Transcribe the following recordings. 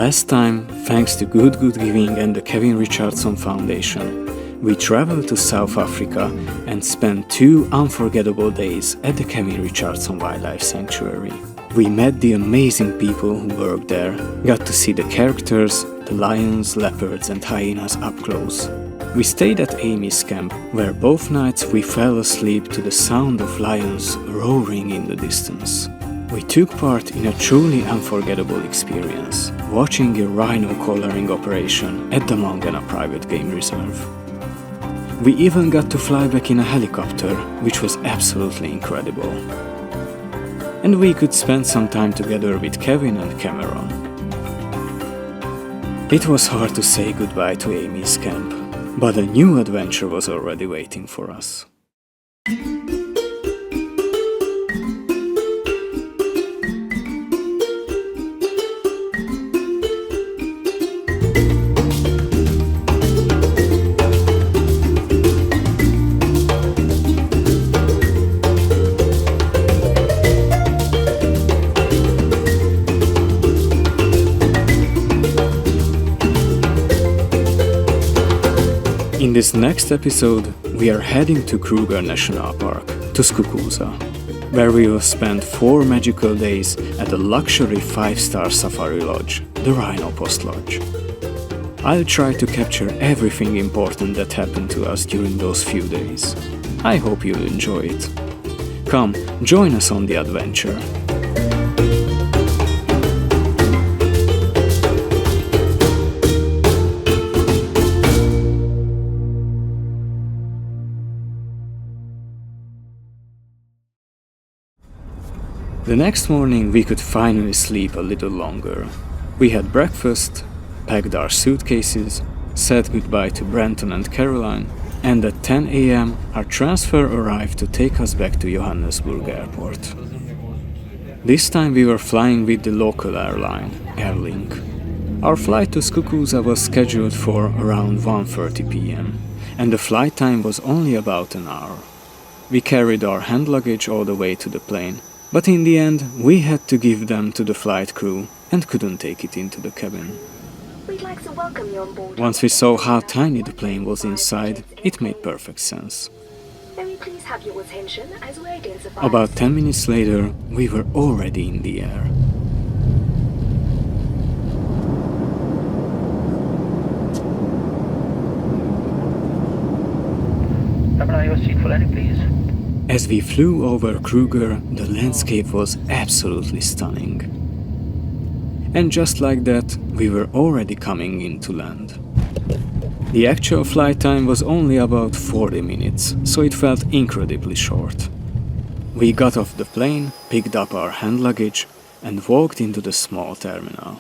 Last time, thanks to GoodGood Giving and the Kevin Richardson Foundation, we traveled to South Africa and spent 2 unforgettable days at the Kevin Richardson Wildlife Sanctuary. We met the amazing people who work there, got to see the characters, the lions, leopards and hyenas up close. We stayed at Amy's camp, where both nights we fell asleep to the sound of lions roaring in the distance. We took part in a truly unforgettable experience, watching a rhino collaring operation at the Mangana Private Game Reserve. We even got to fly back in a helicopter, which was absolutely incredible. And we could spend some time together with Kevin and Cameron. It was hard to say goodbye to Amy's camp, but a new adventure was already waiting for us. In this next episode, we are heading to Kruger National Park, to Skukuza, where we will spend 4 magical days at the luxury 5-star safari lodge, the Rhino Post Lodge. I'll try to capture everything important that happened to us during those few days. I hope you'll enjoy it. Come, join us on the adventure. The next morning we could finally sleep a little longer. We had breakfast, packed our suitcases, said goodbye to Brenton and Caroline, and at 10 a.m. our transfer arrived to take us back to Johannesburg Airport. This time we were flying with the local airline, Airlink. Our flight to Skukuza was scheduled for around 1:30 p.m. and the flight time was only about an hour. We carried our hand luggage all the way to the plane, but in the end, we had to give them to the flight crew and couldn't take it into the cabin. We'd like to welcome you on board. Once we saw how tiny the plane was inside, it made perfect sense. May we please have your attention as we identify. About 10 minutes later, we were already in the air. Your seat for landing, please. As we flew over Kruger, the landscape was absolutely stunning. And just like that, we were already coming into land. The actual flight time was only about 40 minutes, so it felt incredibly short. We got off the plane, picked up our hand luggage, and walked into the small terminal.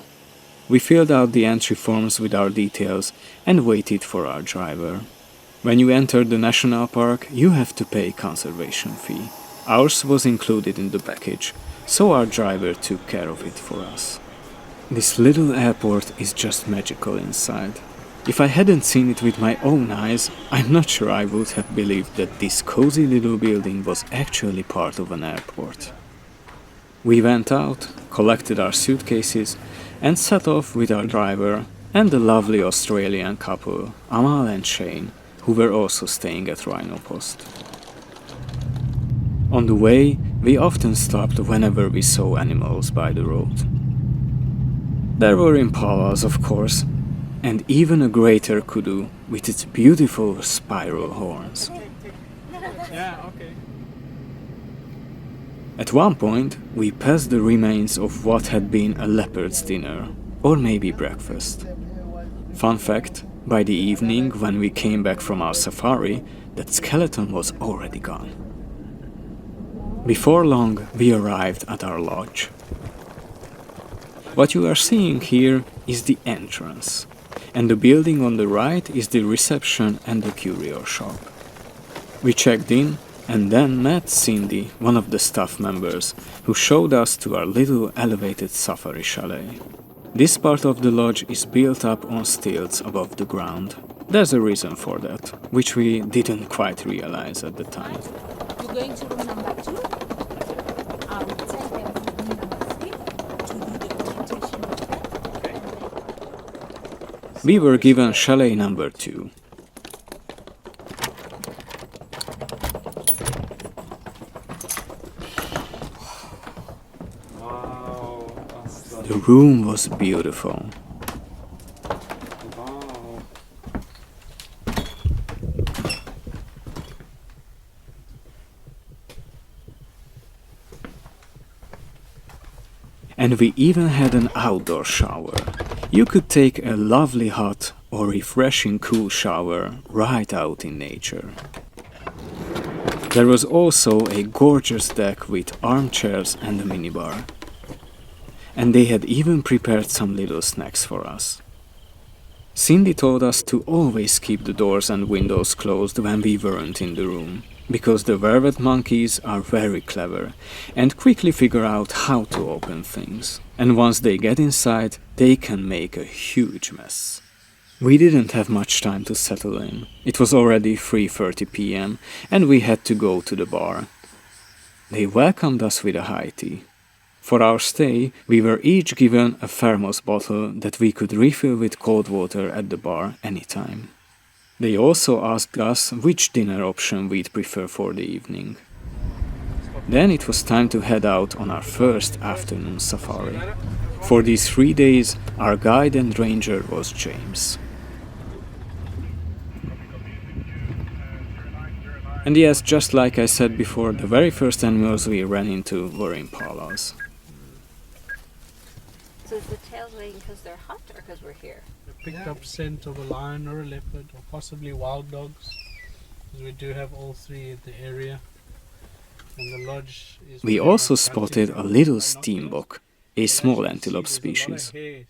We filled out the entry forms with our details and waited for our driver. When you enter the national park, you have to pay conservation fee. Ours was included in the package, so our driver took care of it for us. This little airport is just magical inside. If I hadn't seen it with my own eyes, I'm not sure I would have believed that this cozy little building was actually part of an airport. We went out, collected our suitcases, and set off with our driver and the lovely Australian couple, Amal and Shane, who were also staying at Rhino Post. On the way, we often stopped whenever we saw animals by the road. There were impalas, of course, and even a greater kudu with its beautiful spiral horns. At one point, we passed the remains of what had been a leopard's dinner, or maybe breakfast. Fun fact, by the evening, when we came back from our safari, that skeleton was already gone. Before long, we arrived at our lodge. What you are seeing here is the entrance, and the building on the right is the reception and the curio shop. We checked in and then met Cindy, one of the staff members, who showed us to our little elevated safari chalet. This part of the lodge is built up on stilts above the ground. There's a reason for that, which we didn't quite realize at the time. You're going to room number 2. I will tell them room number 3 to do the orientation. Okay. we were given chalet number 2. Wow, The room was beautiful. wow. And we even had an outdoor shower. You could take a lovely hot or refreshing cool shower right out in nature. There was also a gorgeous deck with armchairs and a minibar. And they had even prepared some little snacks for us. Cindy told us to always keep the doors and windows closed when we weren't in the room, because the velvet monkeys are very clever and quickly figure out how to open things. And once they get inside, they can make a huge mess. We didn't have much time to settle in. It was already 3:30 p.m. and we had to go to the bar. They welcomed us with a high tea. For our stay, we were each given a thermos bottle that we could refill with cold water at the bar anytime. They also asked us which dinner option we'd prefer for the evening. Then it was time to head out on our first afternoon safari. For these 3 days, our guide and ranger was James. And yes, just like I said before, the very first animals we ran into were impalas. So is the tails waiting because they're hot or because we're here? Picked up scent of a lion or a leopard or possibly wild dogs, because we do have all 3 in the area. And the lodge is We pretty also much spotted a hunting little ground. steenbok, a You small actually antelope see there's a lot of species. hairs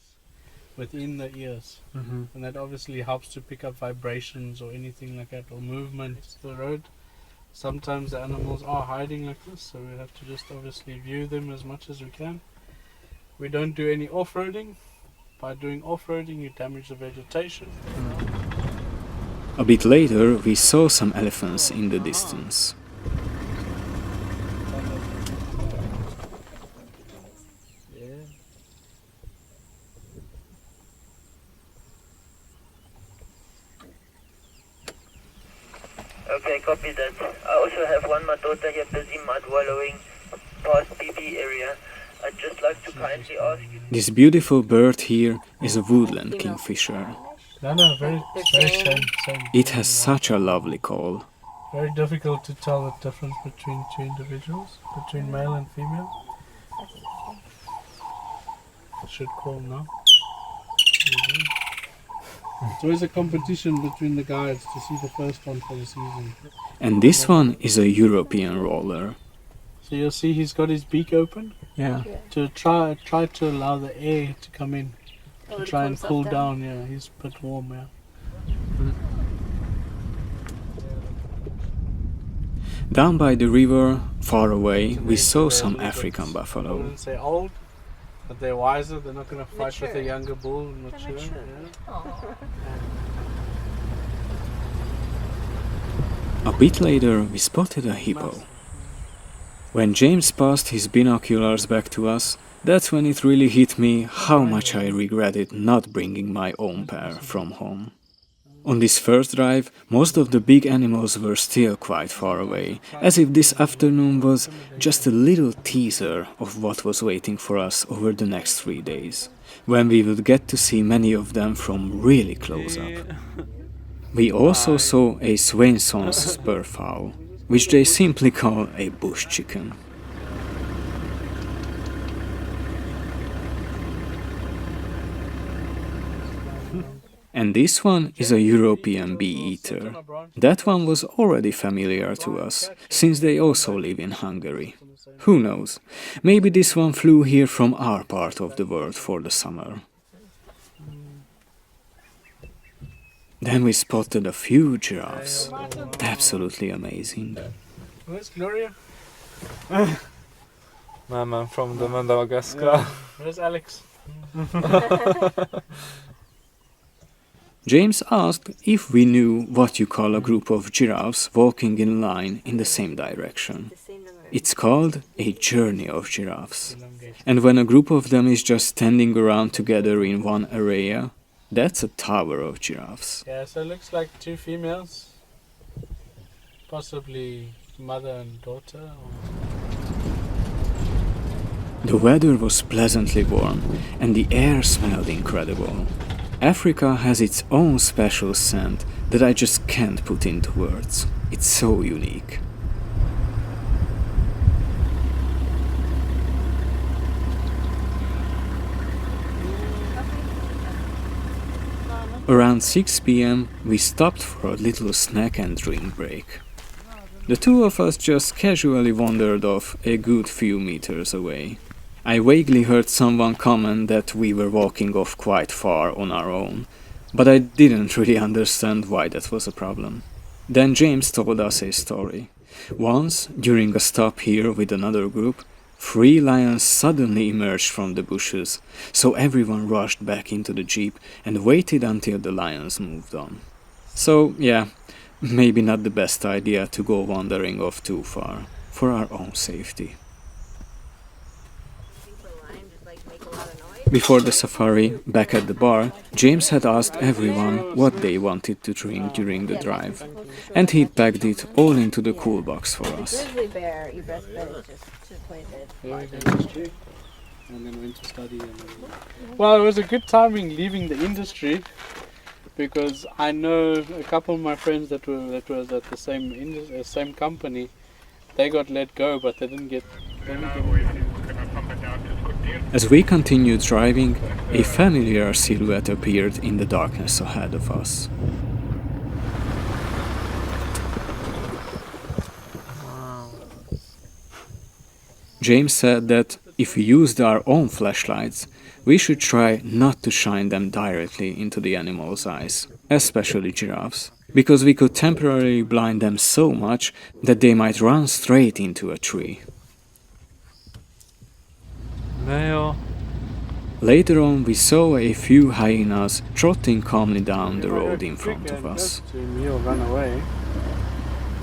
within the ears, and that obviously helps to pick up vibrations or anything like that, or movement to the road. Sometimes the animals are hiding like this, so we have to just obviously view them as much as we can. We don't do any off-roading. By doing off-roading, you damage the vegetation. A bit later, we saw some elephants in the distance. Yeah. Okay, copy that. I also have one Matota here busy mud wallowing past BB area. I'd just like to kindly ask you. This beautiful bird here is a woodland kingfisher. No, very same. It has such a lovely call. Very difficult to tell the difference between 2 individuals, between male and female. Should call now. It's always a competition between the guides to see the first one for the season. And this one is a European roller. So you'll see he's got his beak open Yeah. to try to allow the air to come in, Oh, to to try cool and himself cool down. down. Yeah, he's a bit warm. Yeah. Down by the river, far away, we saw They're a some little African bit, I buffalo. wouldn't say old, but they're wiser. They're not going to fight with a Mature. younger bull. Mature. mature. Yeah. Aw. A bit later, we spotted a hippo. When James passed his binoculars back to us, that's when it really hit me how much I regretted not bringing my own pair from home. On this first drive, most of the big animals were still quite far away, as if this afternoon was just a little teaser of what was waiting for us over the next 3 days, when we would get to see many of them from really close up. We also saw a Swainson's spur fowl, which they simply call a bush chicken. And this one is a European bee-eater. That one was already familiar to us, since they also live in Hungary. Who knows, maybe this one flew here from our part of the world for the summer. Then we spotted a few giraffes. Absolutely amazing. Where's Gloria? I'm from the Madagascar. Where's Alex? James asked if we knew what you call a group of giraffes walking in line in the same direction. The same number. It's called a journey of giraffes. And when a group of them is just standing around together in one area, That's a tower of giraffes. Yeah, so it looks like two females. Possibly mother and daughter. Or... The weather was pleasantly warm and the air smelled incredible. Africa has its own special scent that I just can't put into words. It's so unique. Around 6 p.m. we stopped for a little snack and drink break. The two of us just casually wandered off a good few meters away. I vaguely heard someone comment that we were walking off quite far on our own, but I didn't really understand why that was a problem. Then James told us a story. Once, during a stop here with another group, 3 lions suddenly emerged from the bushes, so everyone rushed back into the jeep and waited until the lions moved on. So, yeah, maybe not the best idea to go wandering off too far, for our own safety. Before the safari, back at the bar, James had asked everyone what they wanted to drink during the drive, and he packed it all into the cool box for us. Grizzly bear, you best bet it just to play the And then went to study. Well, it was a good timing leaving the industry, because I know a couple of my friends that was at the same company. They got let go, but they didn't get. As we continued driving, a familiar silhouette appeared in the darkness ahead of us. James said that if we used our own flashlights, we should try not to shine them directly into the animals' eyes, especially giraffes, because we could temporarily blind them so much that they might run straight into a tree. Later on, we saw a few hyenas trotting calmly down the road in front of us. He'll run away.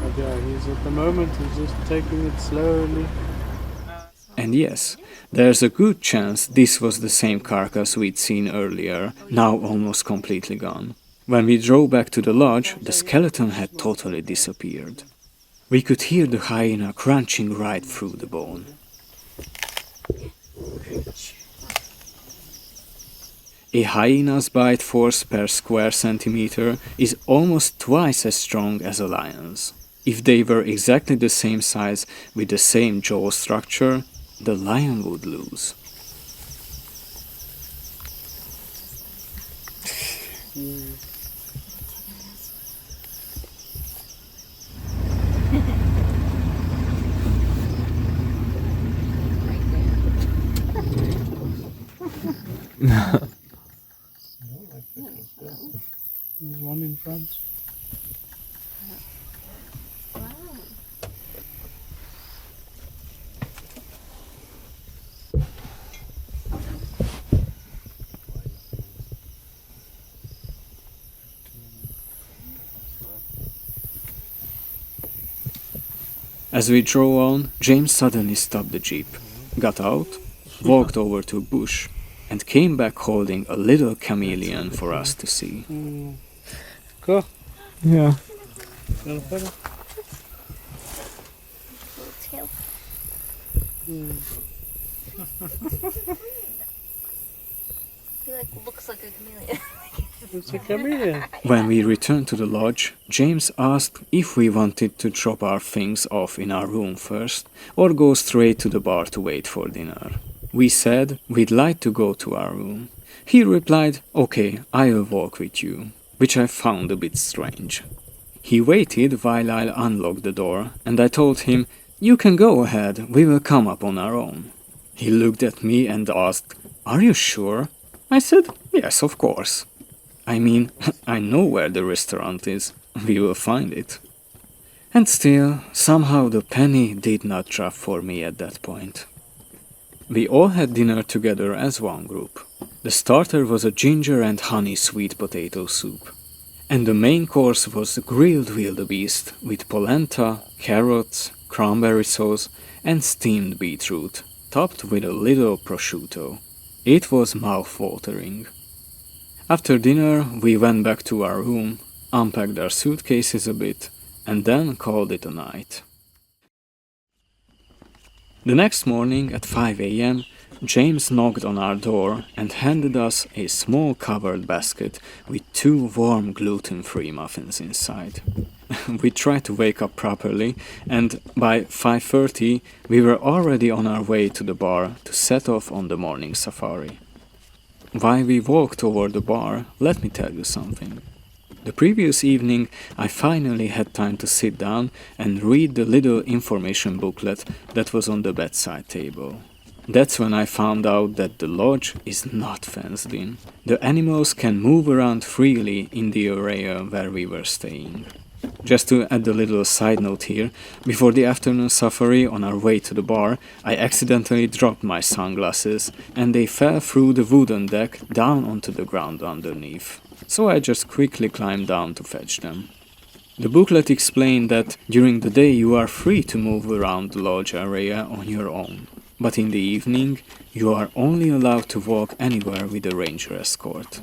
But yeah, at the moment he's just taking it slowly. And yes, there's a good chance this was the same carcass we'd seen earlier, now almost completely gone. When we drove back to the lodge, the skeleton had totally disappeared. We could hear the hyena crunching right through the bone. A hyena's bite force per square centimeter is almost twice as strong as a lion's. If they were exactly the same size with the same jaw structure, the lion would lose. There's one in front. As we drove on, James suddenly stopped the jeep, got out, walked over to a bush, and came back holding a little chameleon for us to see. Cool. Yeah. You want a photo? tail. He looks like a chameleon. It's a chameleon. When we returned to the lodge, James asked if we wanted to drop our things off in our room first or go straight to the bar to wait for dinner. We said we'd like to go to our room. He replied, "Okay, I'll walk with you," which I found a bit strange. He waited while I unlocked the door, and I told him, "You can go ahead, we will come up on our own." He looked at me and asked, "Are you sure?" I said, "Yes, of course. I mean, I know where the restaurant is. We will find it." And still, somehow the penny did not drop for me at that point. We all had dinner together as one group. The starter was a ginger and honey sweet potato soup. And the main course was grilled wildebeest with polenta, carrots, cranberry sauce, and steamed beetroot, topped with a little prosciutto. It was mouth-watering. After dinner, we went back to our room, unpacked our suitcases a bit, and then called it a night. The next morning at 5 a.m., James knocked on our door and handed us a small covered basket with 2 warm gluten-free muffins inside. We tried to wake up properly, and by 5:30 we were already on our way to the bar to set off on the morning safari. While we walked toward the bar, let me tell you something. The previous evening I finally had time to sit down and read the little information booklet that was on the bedside table. That's when I found out that the lodge is not fenced in. The animals can move around freely in the area where we were staying. Just to add a little side note here, before the afternoon safari on our way to the bar, I accidentally dropped my sunglasses and they fell through the wooden deck down onto the ground underneath. So I just quickly climbed down to fetch them. The booklet explained that during the day you are free to move around the lodge area on your own, but in the evening you are only allowed to walk anywhere with a ranger escort.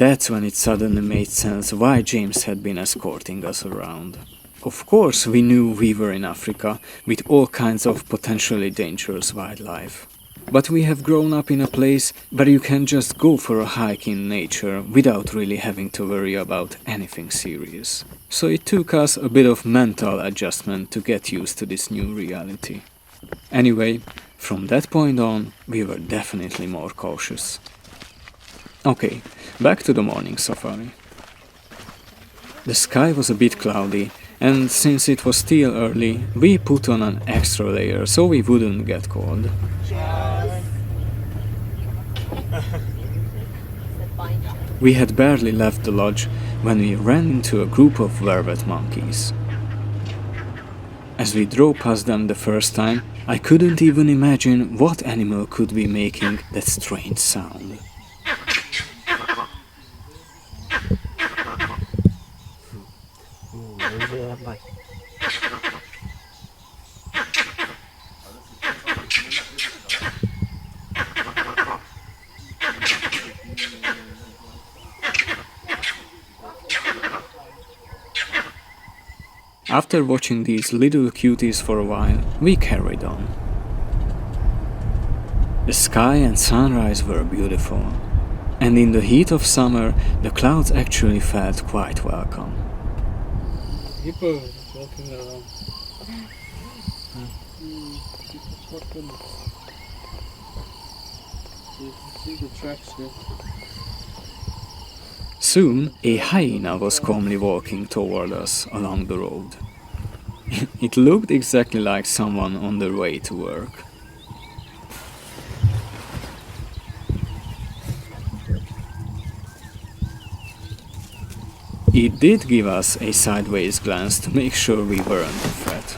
That's when it suddenly made sense why James had been escorting us around. Of course we knew we were in Africa with all kinds of potentially dangerous wildlife. But we have grown up in a place where you can just go for a hike in nature without really having to worry about anything serious. So it took us a bit of mental adjustment to get used to this new reality. Anyway, from that point on, we were definitely more cautious. Okay, back to the morning safari. The sky was a bit cloudy, and since it was still early, we put on an extra layer so we wouldn't get cold. We had barely left the lodge when we ran into a group of vervet monkeys. As we drove past them the first time, I couldn't even imagine what animal could be making that strange sound. After watching these little cuties for a while, we carried on. The sky and sunrise were beautiful, and in the heat of summer, the clouds actually felt quite welcome. Hippo walking around. You can see the tracks here. Soon, a hyena was calmly walking toward us along the road. It looked exactly like someone on their way to work. It did give us a sideways glance to make sure we weren't a threat.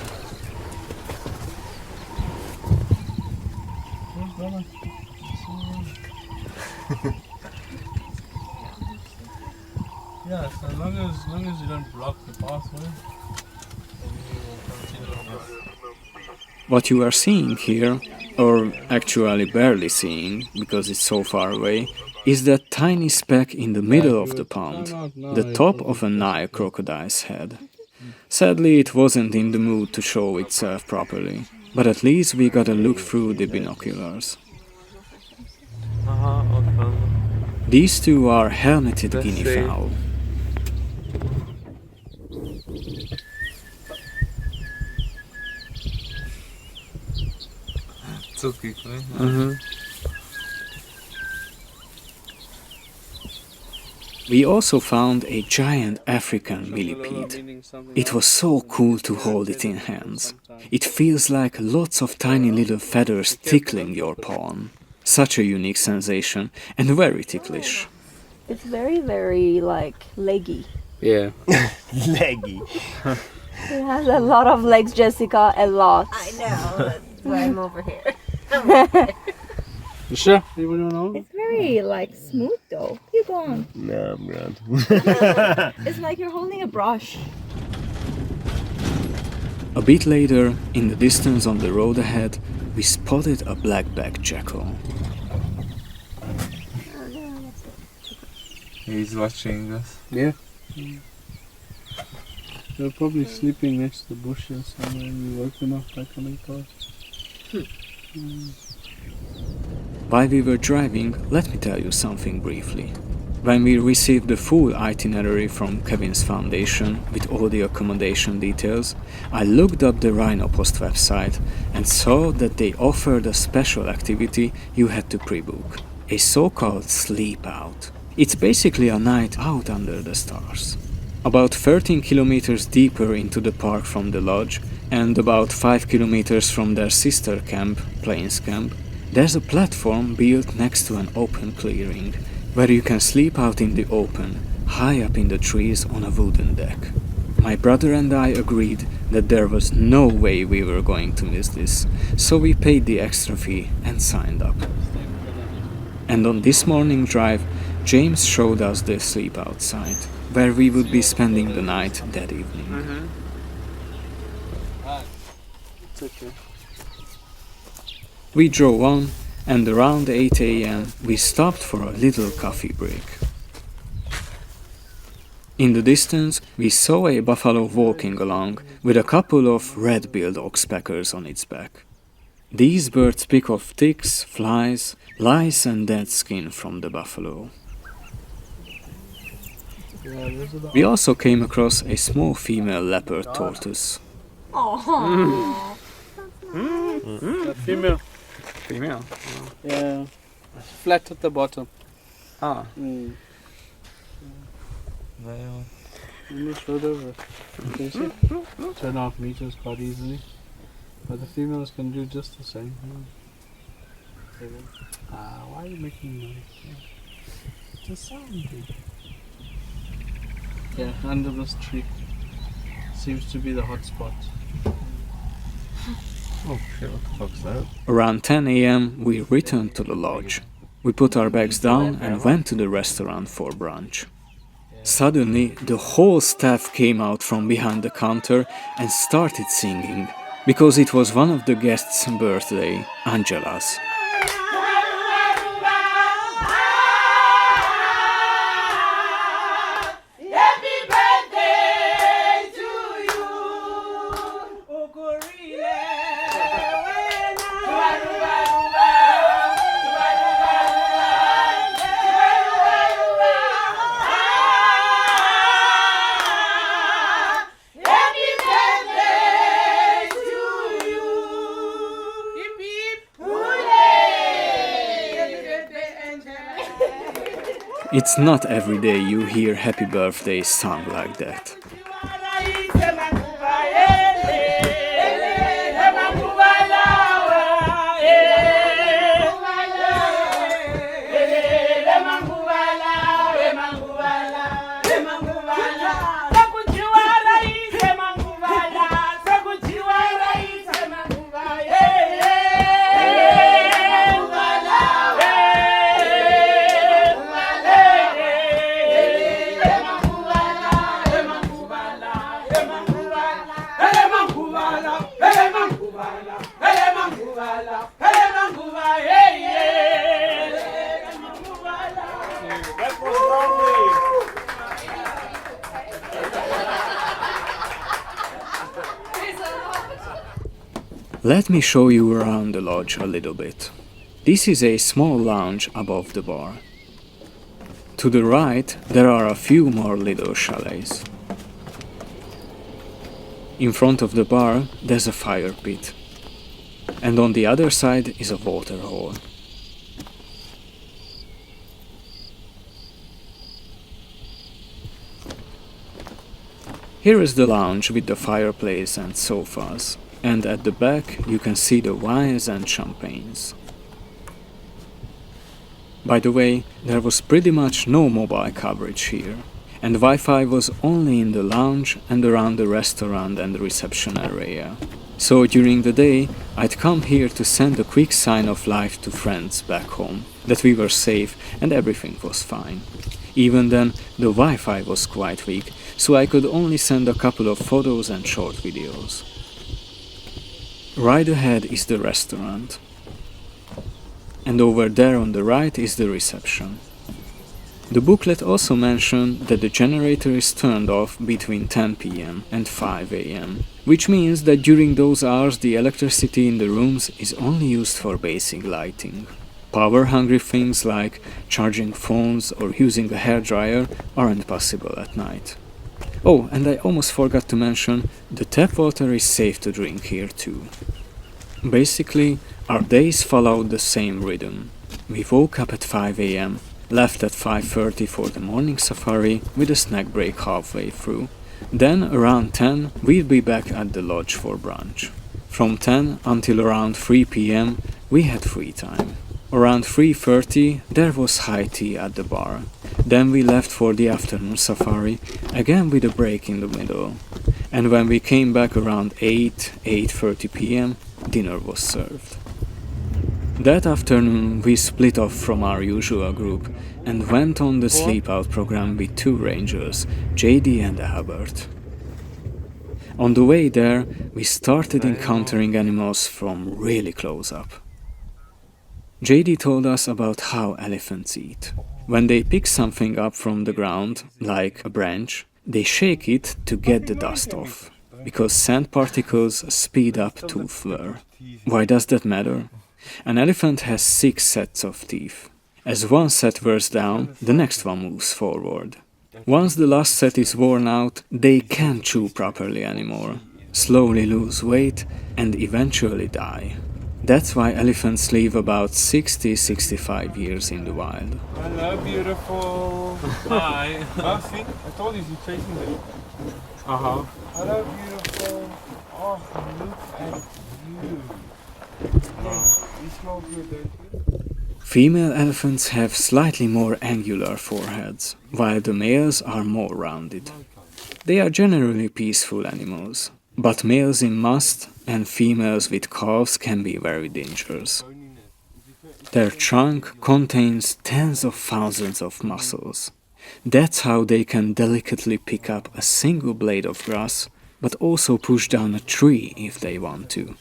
Yeah, so as long as you don't block the pathway, then you will continue on. What you are seeing here, or actually barely seeing because it's so far away, is that tiny speck in the middle of the pond, the top of a Nile crocodile's head. Sadly, it wasn't in the mood to show itself properly, but at least we got a look through the binoculars. These two are helmeted guinea fowl. We also found a giant African millipede. It was so cool to hold it in hands. It feels like lots of tiny little feathers tickling your palm. Such a unique sensation and very ticklish. It's very, very like leggy. Yeah. Leggy. It has a lot of legs, Jessica, a lot. I know. That's why I'm over here. You sure? You don't know? It's very like smooth though. You go on. No, I'm good. It's like you're holding a brush. A bit later, in the distance on the road ahead, we spotted a black-backed jackal. He's watching us. Yeah. They're probably sleeping next to the bushes somewhere and we woke them up by coming past. While we were driving, let me tell you something briefly. When we received the full itinerary from Kevin's foundation with all the accommodation details, I looked up the Rhino Post website and saw that they offered a special activity you had to pre-book, a so-called sleep out. It's basically a night out under the stars. About 13 kilometers deeper into the park from the lodge and about 5 kilometers from their sister camp, Plains Camp, there's a platform built next to an open clearing where you can sleep out in the open, high up in the trees on a wooden deck. My brother and I agreed that there was no way we were going to miss this, so we paid the extra fee and signed up. And on this morning drive, James showed us the sleep out site, where we would be spending the night that evening. It's okay. We drove on, and around 8 a.m. we stopped for a little coffee break. In the distance, we saw a buffalo walking along with a couple of red-billed oxpeckers on its back. These birds pick off ticks, flies, lice and dead skin from the buffalo. We also came across a small female leopard tortoise. Oh. Female. Female. Yeah. Flat at the bottom. Ah. Almost right over. Okay, see? 2.5 meters quite easily. But the females can do just the same. Why are you making noise? It's a sound, dude. Yeah, under this tree. Seems to be the hot spot. Oh shit, what the fuck's that? Around 10 a.m. we returned to the lodge. We put our bags down and went to the restaurant for brunch. Suddenly, the whole staff came out from behind the counter and started singing, because it was one of the guests' birthday, Angela's. It's not every day you hear happy birthday sung like that. Let me show you around the lodge a little bit. This is a small lounge above the bar. To the right, there are a few more little chalets. In front of the bar, there's a fire pit. And on the other side is a water hole. Here is the lounge with the fireplace and sofas. And at the back you can see the wines and champagnes. By the way, there was pretty much no mobile coverage here, and Wi-Fi was only in the lounge and around the restaurant and the reception area. So during the day, I'd come here to send a quick sign of life to friends back home, that we were safe and everything was fine. Even then, the Wi-Fi was quite weak, so I could only send a couple of photos and short videos. Right ahead is the restaurant, and over there on the right is the reception. The booklet also mentioned that the generator is turned off between 10 p.m. and 5 a.m., which means that during those hours the electricity in the rooms is only used for basic lighting. Power-hungry things like charging phones or using a hairdryer aren't possible at night. Oh, and I almost forgot to mention, the tap water is safe to drink here too. Basically, our days followed the same rhythm. We woke up at 5 a.m., left at 5:30 for the morning safari with a snack break halfway through. Then around 10 we'd be back at the lodge for brunch. From 10 until around 3 p.m. we had free time. Around 3:30 there was high tea at the bar. Then we left for the afternoon safari, again with a break in the middle. And when we came back around 8:30 p.m. dinner was served. That afternoon we split off from our usual group and went on the sleep out program with two rangers, JD and Albert. On the way there, we started encountering animals from really close up. JD told us about how elephants eat. When they pick something up from the ground, like a branch, they shake it to get the dust off, because sand particles speed up tooth wear. Why does that matter? An elephant has 6 sets of teeth. As one set wears down, the next one moves forward. Once the last set is worn out, they can't chew properly anymore, slowly lose weight, and eventually die. That's why elephants live about 60-65 years in the wild. Hello, beautiful. Hi. See? I told you she's chasing me. Uh-huh. Hello, beautiful. Oh, look at you. Yes, you smell good, don't you? Female elephants have slightly more angular foreheads, while the males are more rounded. They are generally peaceful animals, but males in must and females with calves can be very dangerous. Their trunk contains tens of thousands of muscles. That's how they can delicately pick up a single blade of grass, but also push down a tree if they want to.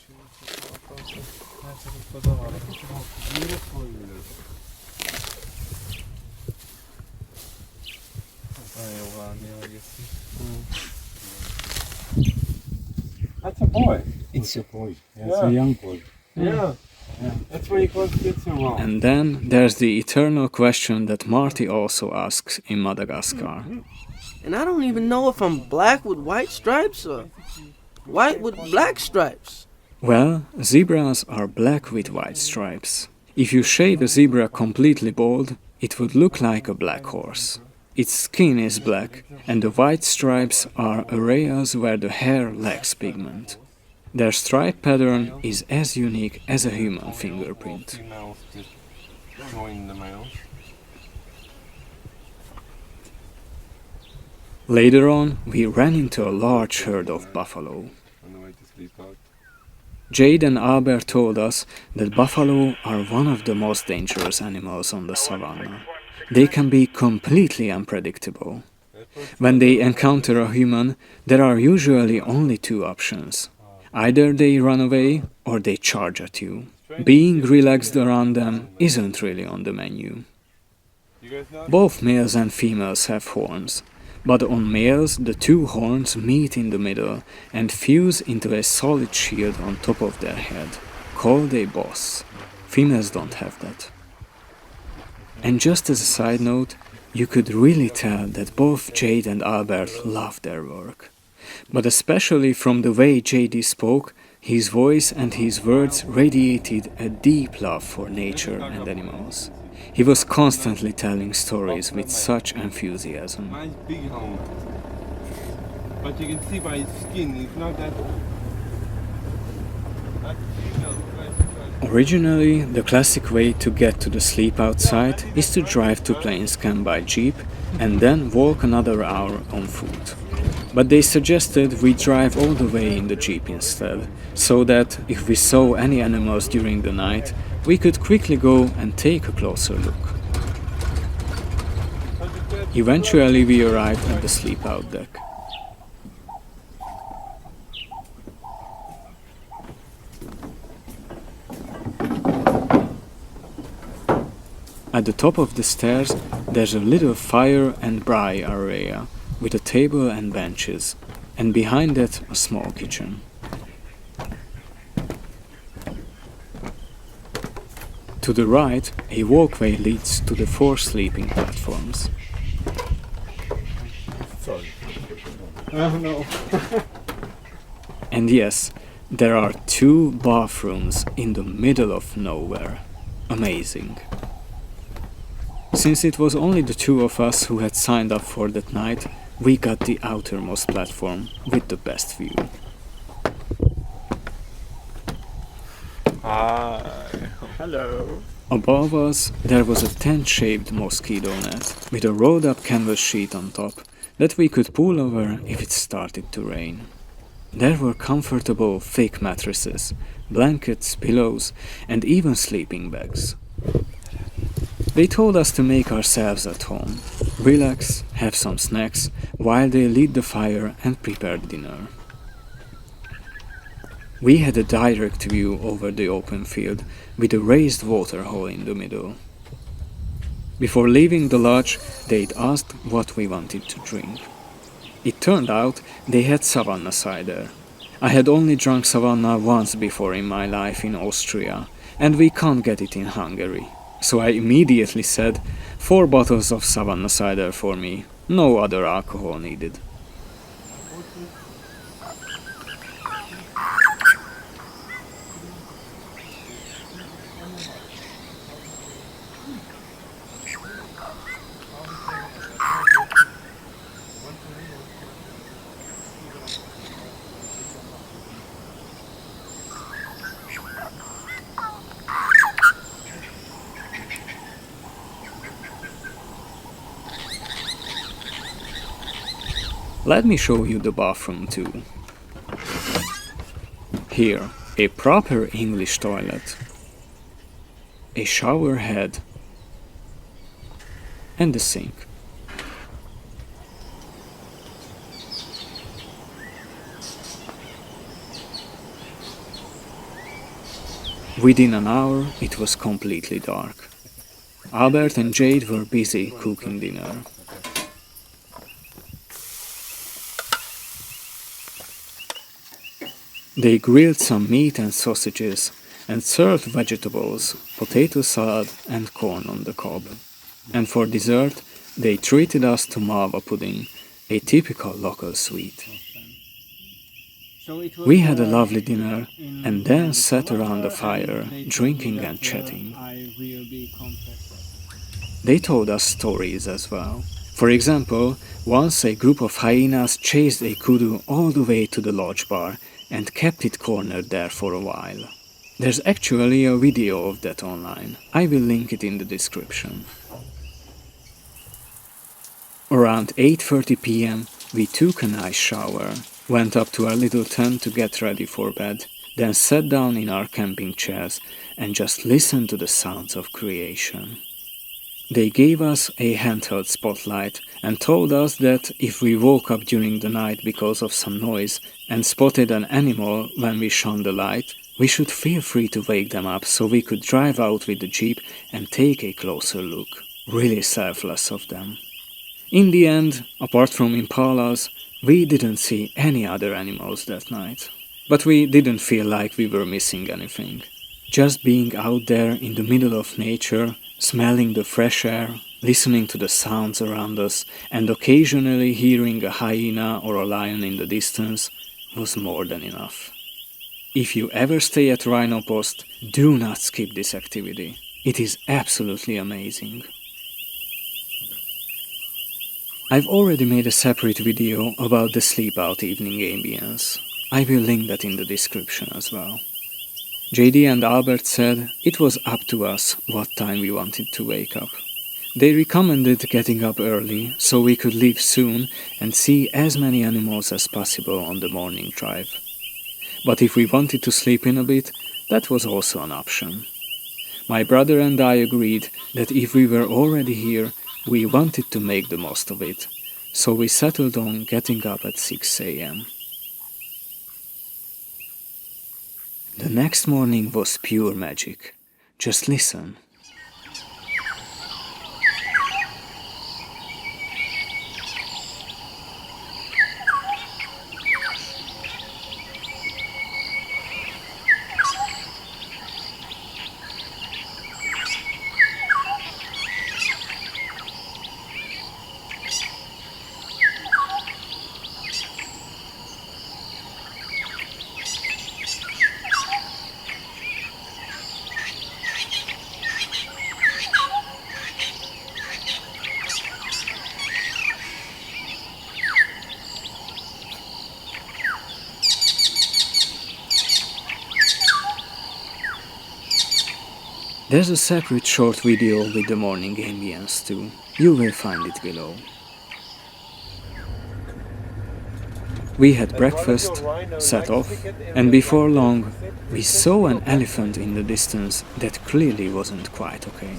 That's a boy. It's a boy. Yeah. It's a young boy. Yeah. That's why you can't get so wrong. And then there's the eternal question that Marty also asks in Madagascar. And I don't even know if I'm black with white stripes or white with black stripes. Well, zebras are black with white stripes. If you shave a zebra completely bald, it would look like a black horse. Its skin is black, and the white stripes are areas where the hair lacks pigment. Their stripe pattern is as unique as a human fingerprint. Females just join the males. Later on, we ran into a large herd of buffalo. On the way to sleep out. Jade and Albert told us that buffalo are one of the most dangerous animals on the savannah. They can be completely unpredictable. When they encounter a human, there are usually only 2 options. Either they run away or they charge at you. Being relaxed around them isn't really on the menu. Both males and females have horns, but on males the 2 horns meet in the middle and fuse into a solid shield on top of their head, called a boss. Females don't have that. And just as a side note, you could really tell that both Jade and Albert love their work. But especially from the way JD spoke, his voice and his words radiated a deep love for nature and animals. He was constantly telling stories with such enthusiasm. Nice big hound. But you can see by his skin, he's not that old. Originally, the classic way to get to the sleep outside is to drive to Plainscan by jeep and then walk another hour on foot. But they suggested we drive all the way in the jeep instead, so that if we saw any animals during the night, we could quickly go and take a closer look. Eventually we arrived at the sleep out deck. At the top of the stairs, there's a little fire and braai area with a table and benches, and behind that a small kitchen. To the right, a walkway leads to the 4 sleeping platforms. Sorry. No. And yes, there are 2 bathrooms in the middle of nowhere. Amazing. Since it was only the 2 of us who had signed up for that night, we got the outermost platform with the best view. Hi. Hello. Above us, there was a tent-shaped mosquito net with a rolled-up canvas sheet on top that we could pull over if it started to rain. There were comfortable fake mattresses, blankets, pillows, and even sleeping bags. They told us to make ourselves at home, relax, have some snacks, while they lit the fire and prepared dinner. We had a direct view over the open field with a raised water hole in the middle. Before leaving the lodge, they'd asked what we wanted to drink. It turned out they had Savannah cider. I had only drunk Savannah once before in my life in Austria, and we can't get it in Hungary. So I immediately said, 4 bottles of Savannah cider for me, no other alcohol needed. Let me show you the bathroom too. Here, a proper English toilet, a shower head, and a sink. Within an hour, it was completely dark. Albert and Jade were busy cooking dinner. They grilled some meat and sausages and served vegetables, potato salad and corn on the cob. And for dessert, they treated us to malva pudding, a typical local sweet. We had a lovely dinner and then sat around the fire, drinking and chatting. They told us stories as well. For example, once a group of hyenas chased a kudu all the way to the lodge bar and kept it cornered there for a while. There's actually a video of that online. I will link it in the description. Around 8:30 p.m. we took a nice shower, went up to our little tent to get ready for bed, then sat down in our camping chairs and just listened to the sounds of creation. They gave us a handheld spotlight and told us that if we woke up during the night because of some noise and spotted an animal when we shone the light, we should feel free to wake them up so we could drive out with the jeep and take a closer look. Really selfless of them. In the end, apart from impalas, we didn't see any other animals that night. But we didn't feel like we were missing anything. Just being out there in the middle of nature, smelling the fresh air, listening to the sounds around us, and occasionally hearing a hyena or a lion in the distance was more than enough. If you ever stay at Rhino Post, do not skip this activity. It is absolutely amazing. I've already made a separate video about the sleep out evening ambience. I will link that in the description as well. JD and Albert said it was up to us what time we wanted to wake up. They recommended getting up early so we could leave soon and see as many animals as possible on the morning drive. But if we wanted to sleep in a bit, that was also an option. My brother and I agreed that if we were already here, we wanted to make the most of it, so we settled on getting up at 6 a.m. The next morning was pure magic. Just listen. There's a separate short video with the morning ambience too. You will find it below. We had breakfast, set off, and before long we saw an elephant in the distance that clearly wasn't quite okay.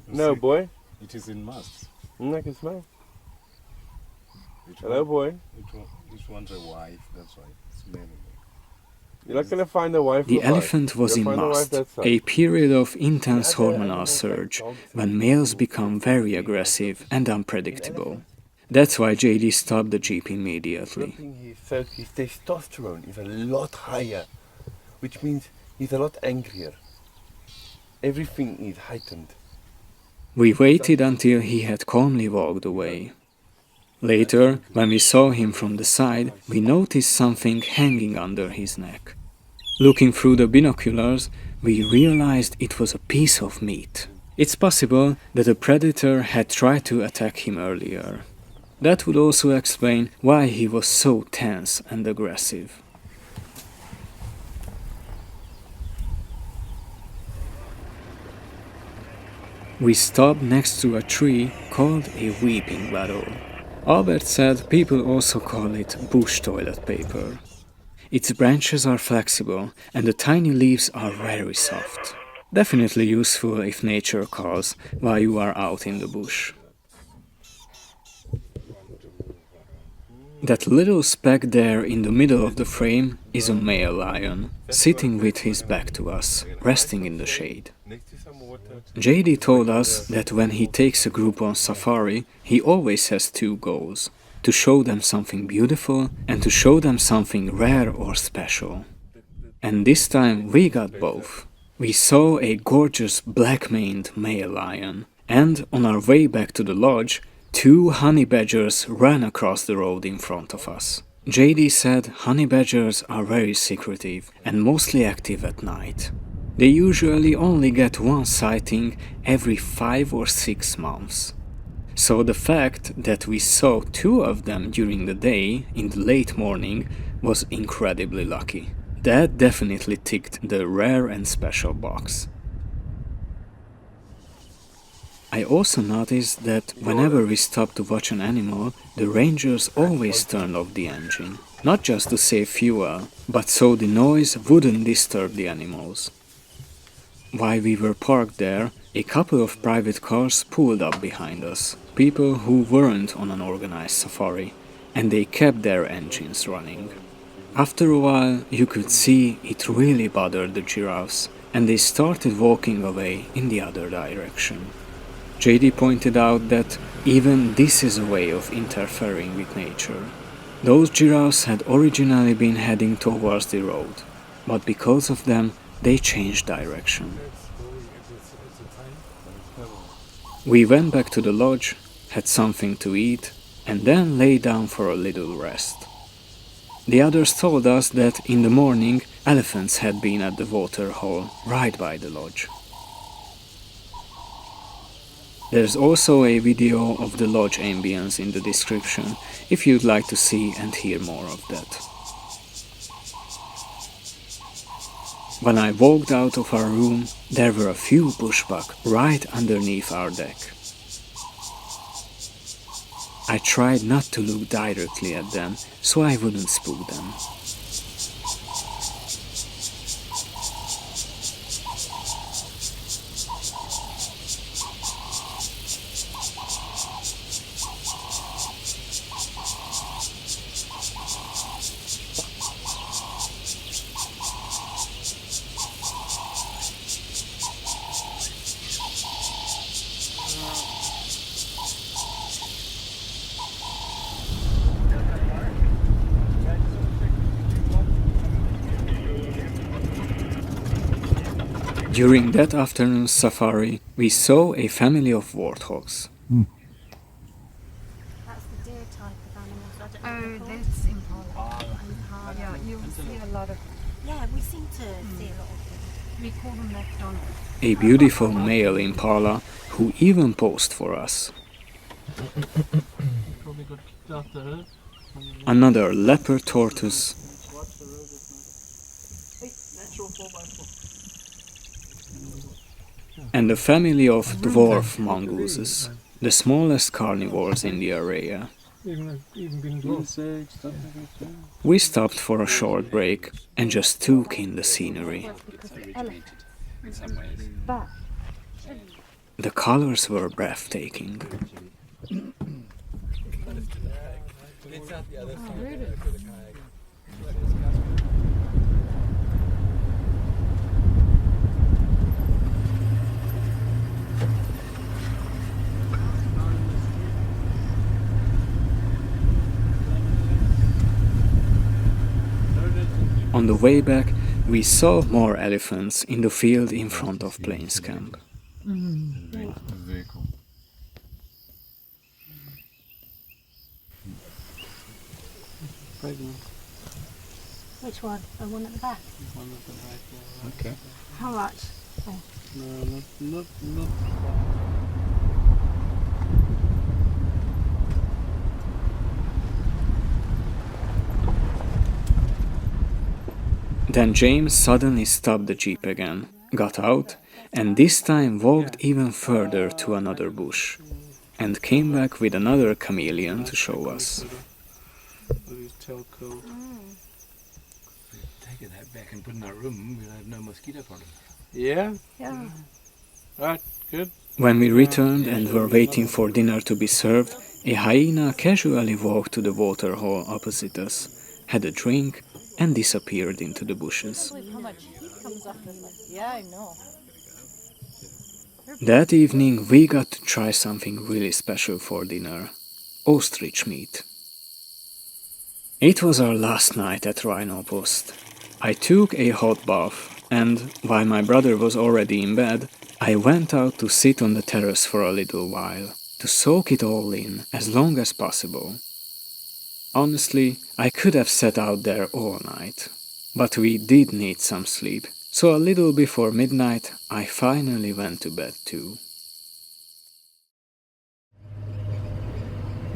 No, boy. It is in mass. I can smell. Hello, boy. It wants a wife, that's why it's smelling. You're not gonna find a wife. The elephant was in mast, a period of intense hormonal surge, when males become very aggressive and unpredictable. That's why JD stopped the jeep immediately. His testosterone is a lot higher, which means he's a lot angrier. Everything is heightened. We waited until he had calmly walked away. Later, when we saw him from the side, we noticed something hanging under his neck. Looking through the binoculars, we realized it was a piece of meat. It's possible that a predator had tried to attack him earlier. That would also explain why he was so tense and aggressive. We stopped next to a tree called a weeping willow. Albert said people also call it bush toilet paper. Its branches are flexible and the tiny leaves are very soft. Definitely useful if nature calls while you are out in the bush. That little speck there in the middle of the frame is a male lion, sitting with his back to us, resting in the shade. JD told us that when he takes a group on safari, he always has two goals: to show them something beautiful and to show them something rare or special. And this time we got both. We saw a gorgeous black-maned male lion, and on our way back to the lodge, two honey badgers ran across the road in front of us. JD said honey badgers are very secretive and mostly active at night. They usually only get one sighting every 5 or 6 months. So the fact that we saw two of them during the day in the late morning was incredibly lucky. That definitely ticked the rare and special box. I also noticed that whenever we stopped to watch an animal, the rangers always turned off the engine. Not just to save fuel, but so the noise wouldn't disturb the animals. While we were parked there, a couple of private cars pulled up behind us, people who weren't on an organized safari, and they kept their engines running. After a while, you could see it really bothered the giraffes, and they started walking away in the other direction. JD pointed out that even this is a way of interfering with nature. Those giraffes had originally been heading towards the road, but because of them, they changed direction. We went back to the lodge, had something to eat, and then lay down for a little rest. The others told us that in the morning elephants had been at the water hole right by the lodge. There's also a video of the lodge ambience in the description if you'd like to see and hear more of that. When I walked out of our room, there were a few bushbuck right underneath our deck. I tried not to look directly at them so I wouldn't spook them. During that afternoon's safari, we saw a family of warthogs. That's the deer type of animal. Oh, this impala. Yeah, you see a lot of. Yeah, we seem to see a lot of them. We call them McDonald's. A beautiful male impala who even posed for us. Probably got kicked out the herd. Another leopard tortoise. and a family of dwarf mongooses, the smallest carnivores in the area. We stopped for a short break and just took in the scenery. The colors were breathtaking. On the way back, we saw more elephants in the field in front of Plains Camp. Very cool. Which one? The one at the back? One at the back, yeah. Okay. How much? Oh. No, not. Then James suddenly stopped the jeep again, got out, and this time walked even further to another bush, and came back with another chameleon to show us. Taking that back and put in our room, we'll have no mosquito problem. Yeah? Yeah. Right, good. When we returned and were waiting for dinner to be served, a hyena casually walked to the water hole opposite us, had a drink, and disappeared into the bushes. How much he comes up with? Yeah, I know. That evening we got to try something really special for dinner: ostrich meat. It was our last night at Rhino Post. I took a hot bath, and while my brother was already in bed, I went out to sit on the terrace for a little while, to soak it all in as long as possible. Honestly, I could have sat out there all night, but we did need some sleep, so a little before midnight I finally went to bed too.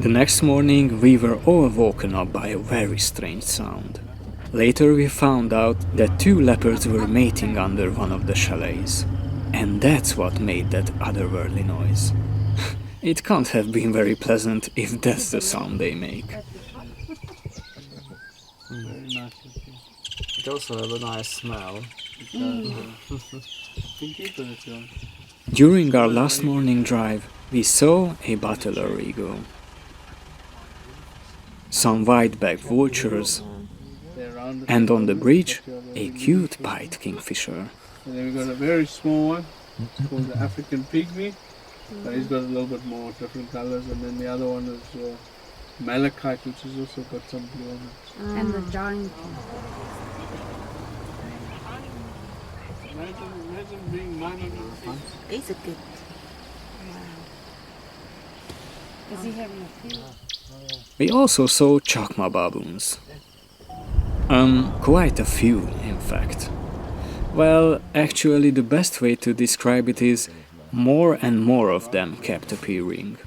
The next morning we were all woken up by a very strange sound. Later we found out that two leopards were mating under one of the chalets, and that's what made that otherworldly noise. It can't have been very pleasant if that's the sound they make. Very nice. It also have a nice smell. During our last morning drive, we saw a bateleur eagle, some white-backed vultures, and on the bridge, a cute pied kingfisher. And then we got a very small one, called the African pygmy. He's got a little bit more different colors, and then the other one is malachite, which has also got some blue on it. And the giant. Imagine being 900 feet. He's a good. Is he having a few? We also saw chakma baboons. Quite a few, in fact. Well, actually the best way to describe it is more and more of them kept appearing.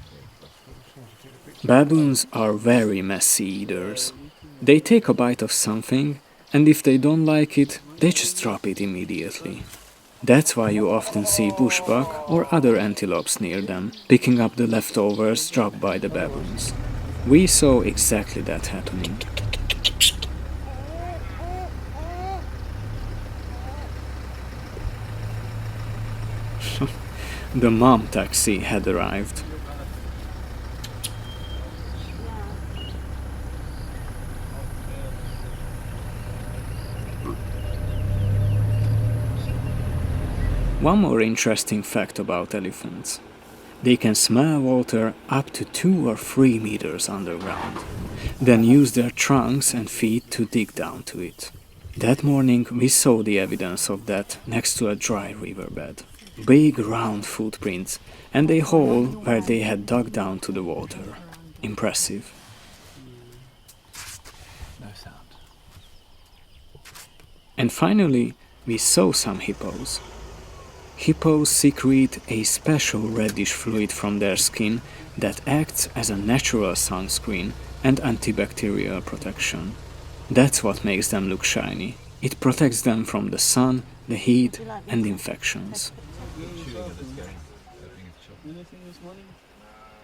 Baboons are very messy eaters. They take a bite of something, and if they don't like it, they just drop it immediately. That's why you often see bushbuck or other antelopes near them, picking up the leftovers dropped by the baboons. We saw exactly that happening. The mom taxi had arrived. One more interesting fact about elephants. They can smell water up to 2 or 3 meters underground, then use their trunks and feet to dig down to it. That morning we saw the evidence of that next to a dry riverbed. Big round footprints and a hole where they had dug down to the water. Impressive. No sound. And finally, we saw some hippos. Hippos secrete a special reddish fluid from their skin that acts as a natural sunscreen and antibacterial protection. That's what makes them look shiny. It protects them from the sun, the heat, and infections.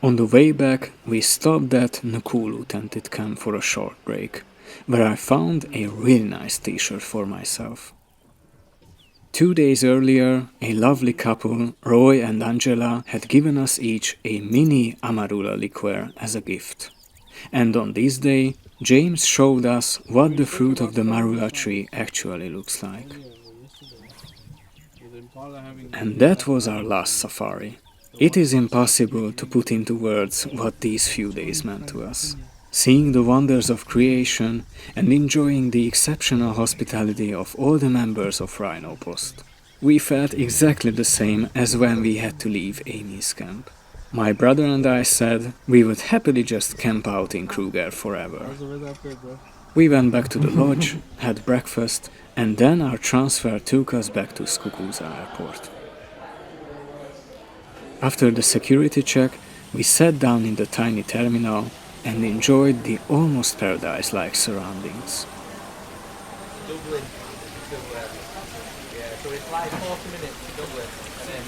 On the way back, we stopped at Nakulu Tented Camp for a short break, where I found a really nice t-shirt for myself. 2 days earlier, a lovely couple, Roy and Angela, had given us each a mini Amarula liqueur as a gift. And on this day, James showed us what the fruit of the marula tree actually looks like. And that was our last safari. It is impossible to put into words what these few days meant to us. Seeing the wonders of creation and enjoying the exceptional hospitality of all the members of Rhino Post. We felt exactly the same as when we had to leave Amy's camp. My brother and I said we would happily just camp out in Kruger forever. We went back to the lodge, had breakfast, and then our transfer took us back to Skukuza airport. After the security check, we sat down in the tiny terminal and enjoyed the almost paradise-like surroundings. Dublin to, yeah, so it's like 40 minutes to Dublin, and then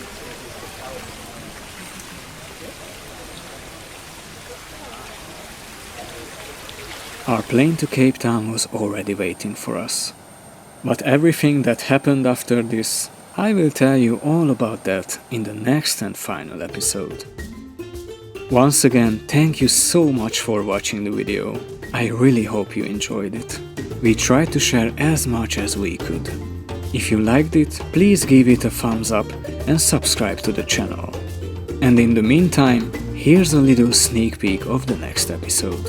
Our plane to Cape Town was already waiting for us. But everything that happened after this, I will tell you all about that in the next and final episode. Once again, thank you so much for watching the video. I really hope you enjoyed it. We tried to share as much as we could. If you liked it, please give it a thumbs up and subscribe to the channel. And in the meantime, here's a little sneak peek of the next episode.